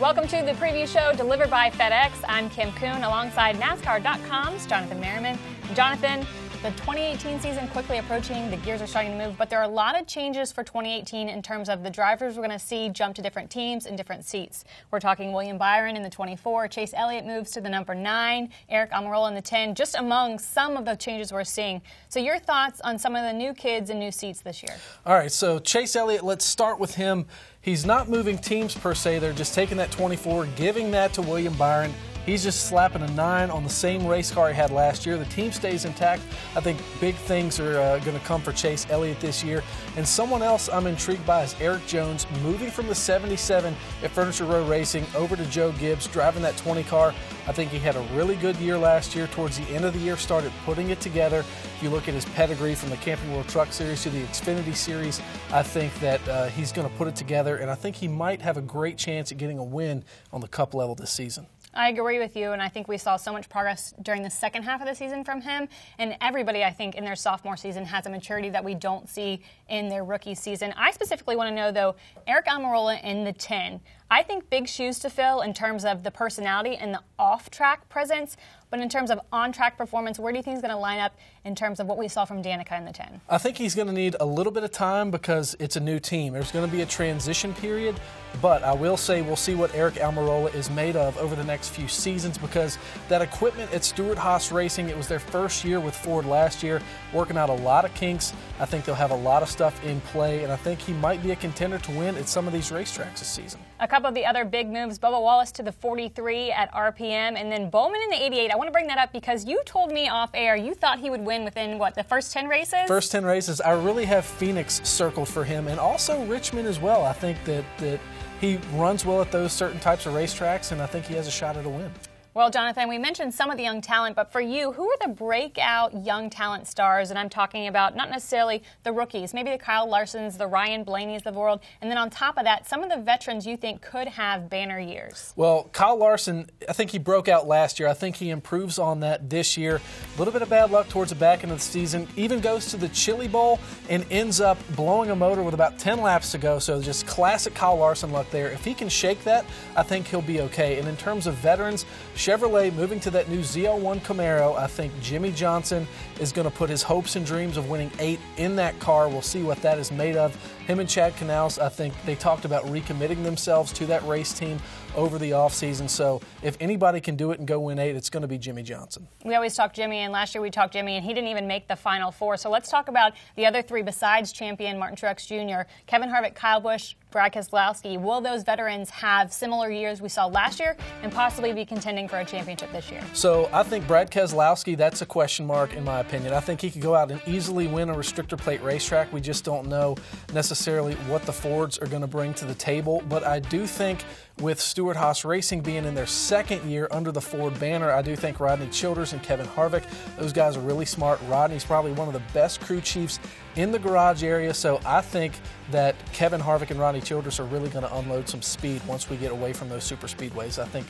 Welcome to the preview show delivered by FedEx. I'm Kim Coon alongside NASCAR.com's Jonathan Merryman. Jonathan, the 2018 season quickly approaching, the gears are starting to move, but there are a lot of changes for 2018 in terms of the drivers we're going to see jump to different teams and different seats. We're talking William Byron in the 24, Chase Elliott moves to the number 9, Eric Almirola in the 10, just among some of the changes we're seeing. So your thoughts on some of the new kids and new seats this year? All right, so Chase Elliott, let's start with him. He's not moving teams per se. They're just taking that 24, giving that to William Byron. He's just slapping a 9 on the same race car he had last year. The team stays intact. I think big things are going to come for Chase Elliott this year. And someone else I'm intrigued by is Eric Jones, moving from the 77 at Furniture Row Racing over to Joe Gibbs, driving that 20 car. I think he had a really good year last year. Towards the end of the year, started putting it together. If you look at his pedigree from the Camping World Truck Series to the Xfinity Series, I think that he's going to put it together, and I think he might have a great chance at getting a win on the Cup level this season. I agree with you, and I think we saw so much progress during the second half of the season from him. And everybody, I think, in their sophomore season has a maturity that we don't see in their rookie season. I specifically want to know, though, Eric Almirola in the 10. I think big shoes to fill in terms of the personality and the off-track presence. But in terms of on-track performance, where do you think he's going to line up in terms of what we saw from Danica in the 10? I think he's going to need a little bit of time because it's a new team. There's going to be a transition period, but I will say we'll see what Eric Almirola is made of over the next few seasons because that equipment at Stewart-Haas Racing, it was their first year with Ford last year, working out a lot of kinks. I think they'll have a lot of stuff in play, and I think he might be a contender to win at some of these racetracks this season. A couple of the other big moves, Bubba Wallace to the 43 at RPM, and then Bowman in the 88. I want to bring that up because you told me off air you thought he would win within, what, the first 10 races? First 10 races. I really have Phoenix circled for him, and also Richmond as well. I think that he runs well at those certain types of racetracks, and I think he has a shot at a win. Well, Jonathan, we mentioned some of the young talent, but for you, who are the breakout young talent stars? And I'm talking about not necessarily the rookies, maybe the Kyle Larsons, the Ryan Blaney's of the world, and then on top of that, some of the veterans you think could have banner years. Well, Kyle Larson, I think he broke out last year. I think he improves on that this year. A little bit of bad luck towards the back end of the season. Even goes to the Chili Bowl and ends up blowing a motor with about 10 laps to go. So just classic Kyle Larson luck there. If he can shake that, I think he'll be okay. And in terms of veterans, Chevrolet moving to that new ZL1 Camaro, I think Jimmy Johnson is going to put his hopes and dreams of winning 8 in that car. We'll see what that is made of. Him and Chad Canals, I think they talked about recommitting themselves to that race team over the offseason. So if anybody can do it and go win 8, it's going to be Jimmy Johnson. We always talk Jimmy, and last year we talked Jimmy, and he didn't even make the Final Four. So let's talk about the other 3 besides champion Martin Truex Jr., Kevin Harvick, Kyle Busch, Brad Keselowski. Will those veterans have similar years we saw last year and possibly be contending for a championship this year? So I think Brad Keselowski, that's a question mark in my opinion. I think he could go out and easily win a restrictor plate racetrack. We just don't know necessarily what the Fords are going to bring to the table. But I do think with Stewart-Haas Racing being in their second year under the Ford banner, I do think Rodney Childers and Kevin Harvick, those guys are really smart. Rodney's probably one of the best crew chiefs in the garage area, so I think that Kevin Harvick and Rodney Childers are really going to unload some speed once we get away from those super speedways. I think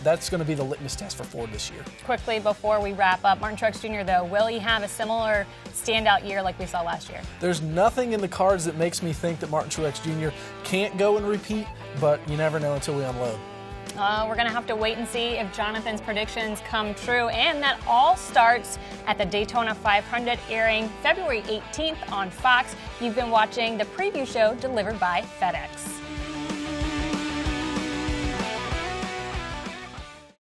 that's going to be the litmus test for Ford this year. Quickly before we wrap up, Martin Truex Jr., though, will he have a similar standout year like we saw last year? There's nothing in the cards that makes me think that Martin Truex Jr. can't go and repeat, but you never know until we unload. We're going to have to wait and see if Jonathan's predictions come true. And that all starts at the Daytona 500, airing February 18th on Fox. You've been watching the preview show delivered by FedEx.